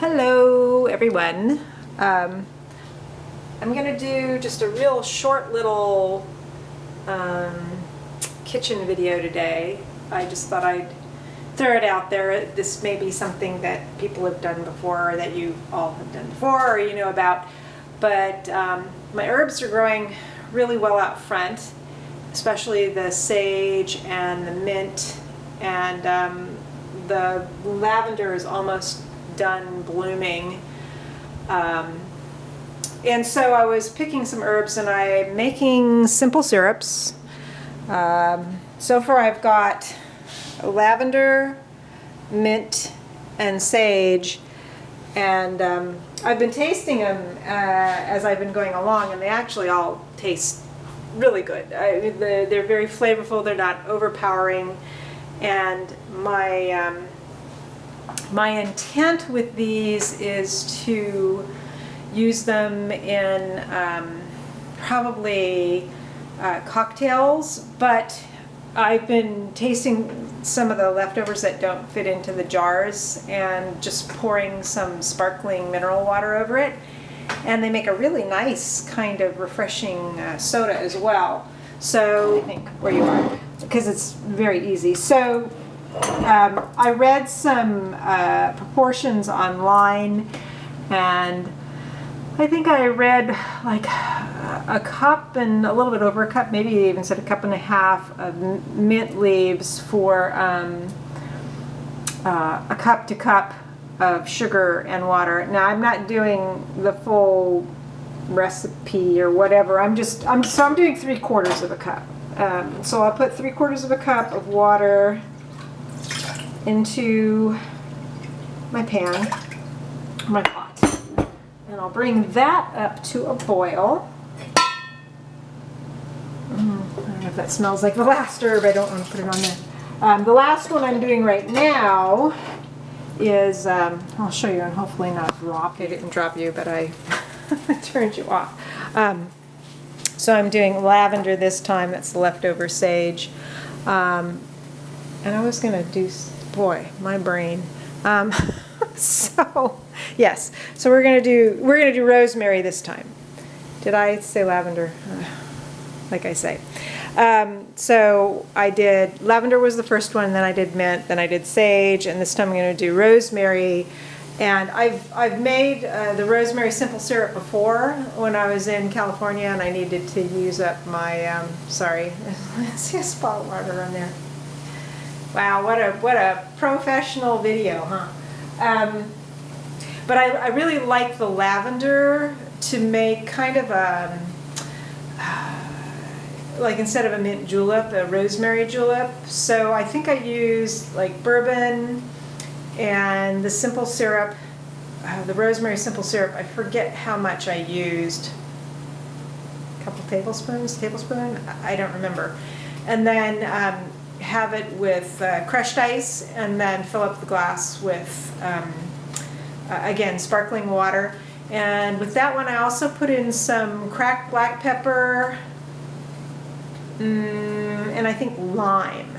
Hello everyone. I'm gonna do just a real short little kitchen video today. I just thought I'd throw it out there. This may be something that people have done before, or that you all have done before, or you know about. But my herbs are growing really well out front, especially the sage and the mint, and the lavender is almost done blooming. And so I was picking some herbs and I'm making simple syrups. So far I've got lavender, mint, and sage, and I've been tasting them as I've been going along, and they actually all taste really good. They're very flavorful, they're not overpowering, and my intent with these is to use them in probably cocktails, but I've been tasting some of the leftovers that don't fit into the jars and just pouring some sparkling mineral water over it, and they make a really nice kind of refreshing soda as well. So I think where you are, because it's very easy. So I read some proportions online, and I think I read like a cup and a little bit over a cup, maybe they even said a cup and a half of mint leaves for a cup to cup of sugar and water. Now I'm not doing the full recipe or whatever. I'm doing 3/4 of a cup. So I'll put 3/4 of a cup of water into my pan, my pot, and I'll bring that up to a boil. I don't know if that smells like the last herb. I don't want to put it on there. The last one I'm doing right now is, I'll show you and hopefully not drop. I didn't drop you, but I turned you off. So I'm doing lavender this time. That's the leftover sage. And I was going to do, boy, my brain. So yes, so we're gonna do rosemary this time. Did I say lavender? Like I say. So I did lavender was the first one, then I did mint, then I did sage, and this time I'm going to do rosemary. And I've made the rosemary simple syrup before when I was in California, and I needed to use up my sorry, I see a spot of water on there. Wow, what a professional video, huh? But I really like the lavender to make kind of a, like instead of a mint julep, a rosemary julep. So I think I used like bourbon and the simple syrup, the rosemary simple syrup. I forget how much I used. A couple tablespoon? I don't remember. And then have it with crushed ice, and then fill up the glass with, again, sparkling water. And with that one, I also put in some cracked black pepper, and I think lime.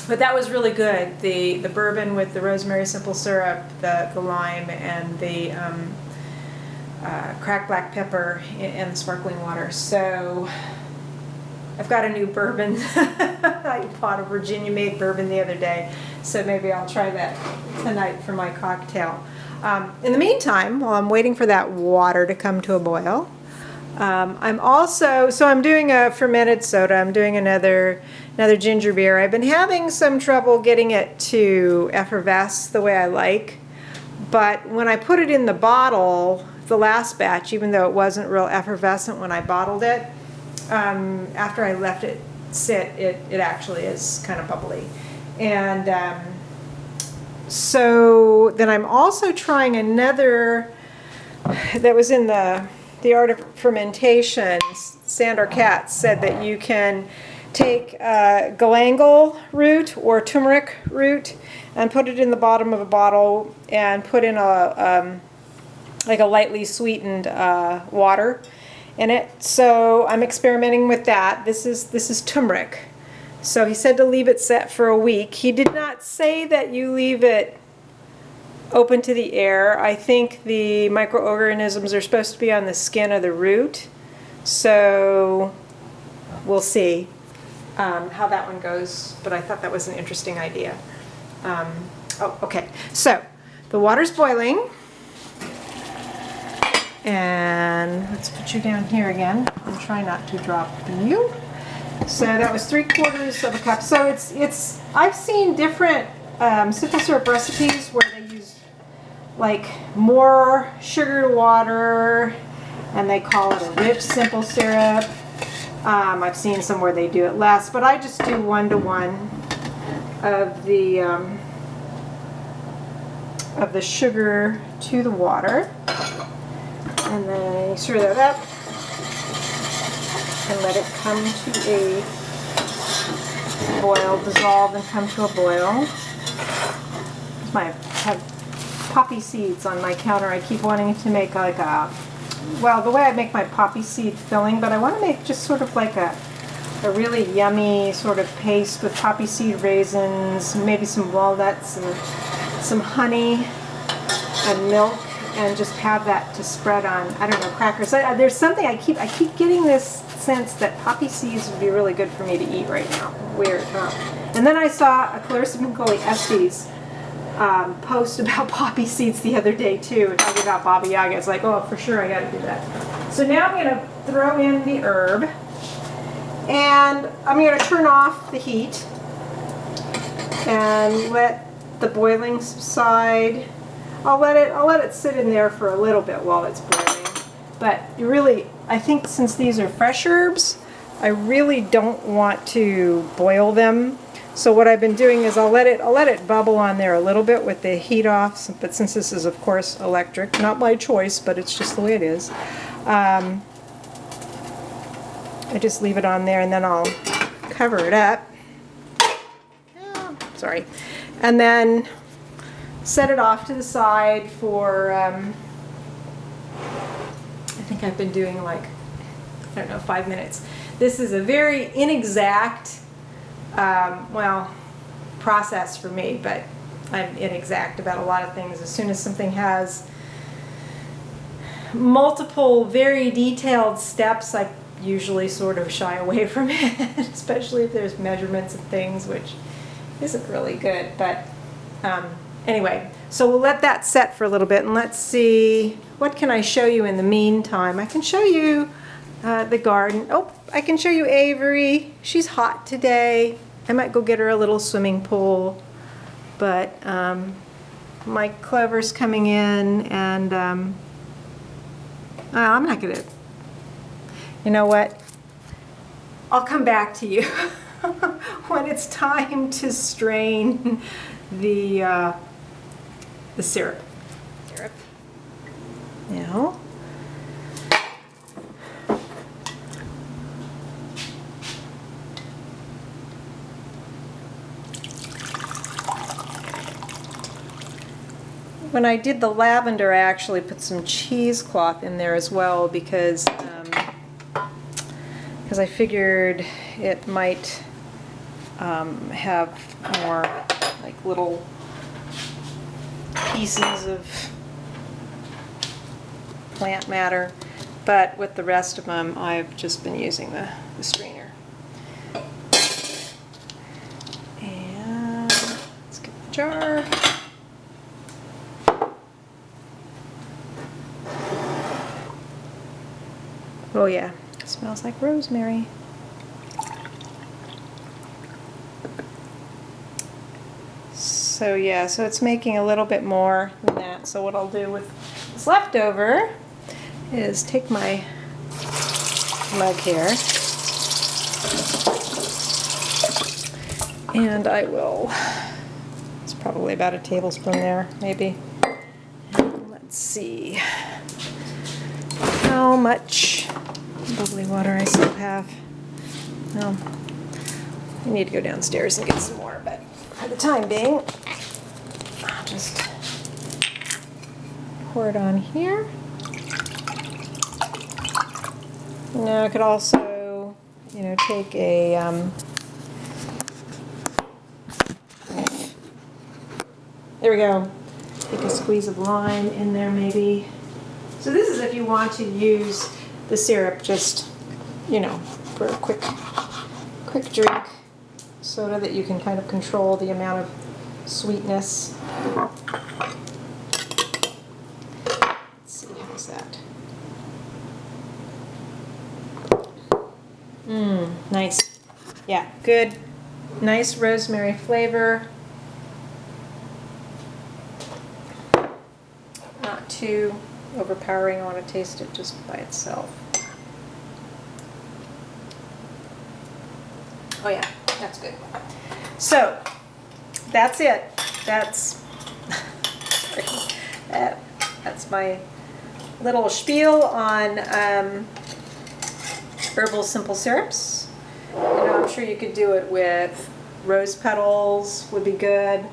But that was really good. The bourbon with the rosemary simple syrup, the lime, and the cracked black pepper and the sparkling water. So I've got a new bourbon. I bought a Virginia-made bourbon the other day, so maybe I'll try that tonight for my cocktail. In the meantime, while I'm waiting for that water to come to a boil, I'm doing a fermented soda. I'm doing another ginger beer. I've been having some trouble getting it to effervesce the way I like, but when I put it in the bottle, the last batch, even though it wasn't real effervescent when I bottled it, after I left it sit, it actually is kind of bubbly. And so then I'm also trying another that was in the Art of Fermentation. Sandor Katz said that you can take galangal root or turmeric root and put it in the bottom of a bottle and put in like a lightly sweetened water in it. So I'm experimenting with that. This is turmeric. So he said to leave it set for a week. He did not say that you leave it open to the air. I think the microorganisms are supposed to be on the skin of the root. So we'll see how that one goes. But I thought that was an interesting idea. Oh, okay. So the water's boiling. And let's put you down here again and try not to drop you. So that was 3/4 of a cup. So it's I've seen different simple syrup recipes where they use like more sugar to water and they call it a rich simple syrup. I've seen some where they do it less, but I just do 1-to-1 of the sugar to the water. And then you stir that up and let it come to a boil, dissolve and come to a boil. I have poppy seeds on my counter. I keep wanting to make like the way I make my poppy seed filling, but I want to make just sort of like a really yummy sort of paste with poppy seed raisins, maybe some walnuts and some honey and milk, and just have that to spread on, I don't know, crackers. There's something I keep getting this sense that poppy seeds would be really good for me to eat right now. Weird, huh? And then I saw a Clarissa Pincoli Estes post about poppy seeds the other day too, talking about Baba Yaga. It's like, oh, for sure I got to do that. So now I'm going to throw in the herb, and I'm going to turn off the heat and let the boiling subside. I'll let it sit in there for a little bit while it's boiling. But really, I think since these are fresh herbs, I really don't want to boil them. So what I've been doing is I'll let it bubble on there a little bit with the heat off. But since this is of course electric, not my choice, but it's just the way it is. I just leave it on there and then I'll cover it up. Oh, sorry, and then set it off to the side for, I think I've been doing like, I don't know, 5 minutes. This is a very inexact, process for me, but I'm inexact about a lot of things. As soon as something has multiple, very detailed steps, I usually sort of shy away from it, especially if there's measurements and things, which isn't really good, but anyway, so we'll let that set for a little bit, and let's see, what can I show you in the meantime? I can show you the garden. Oh, I can show you Avery. She's hot today. I might go get her a little swimming pool, but Mike Clover's coming in, and I'm not gonna, you know what? I'll come back to you when it's time to strain the syrup. Now, when I did the lavender, I actually put some cheesecloth in there as well because I figured it might have more like little pieces of plant matter, but with the rest of them I've just been using the strainer. And let's get the jar. Oh yeah, it smells like rosemary. So yeah, so it's making a little bit more than that. So what I'll do with this leftover is take my mug here, and I will, it's probably about a tablespoon there, maybe. And let's see how much bubbly water I still have. No, I need to go downstairs and get some more, but for the time being, I'll just pour it on here. Now I could also, you know, take a there we go. Take a squeeze of lime in there maybe. So this is if you want to use the syrup just, you know, for a quick drink soda that you can kind of control the amount of sweetness. Let's see, how's that? Nice. Yeah, good. Nice rosemary flavor. Not too overpowering. I want to taste it just by itself. Oh yeah, that's good. So that's it. That's that's my little spiel on herbal simple syrups. You know, I'm sure you could do it with rose petals. Would be good.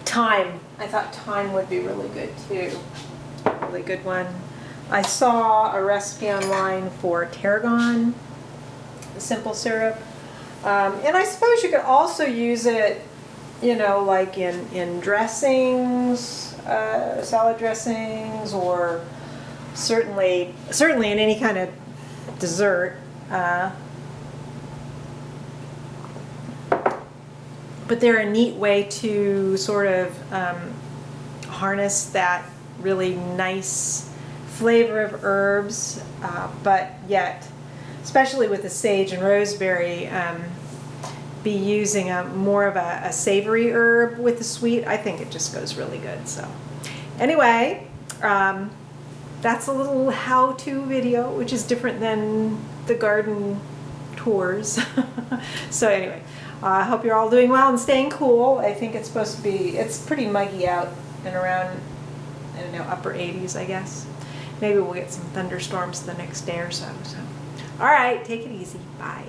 Thyme. I thought thyme would be really good too. Really good one. I saw a recipe online for tarragon, the simple syrup. And I suppose you could also use it, you know, like in dressings, salad dressings, or certainly in any kind of dessert. But they're a neat way to sort of harness that really nice flavor of herbs, but yet, especially with the sage and rosemary, be using more of a savory herb with the sweet. I think it just goes really good. So anyway, that's a little how-to video, which is different than the garden tours. So anyway, I hope you're all doing well and staying cool. I think it's supposed to be, it's pretty muggy out and around, I don't know, upper 80s, I guess. Maybe we'll get some thunderstorms the next day or so. All right, take it easy. Bye.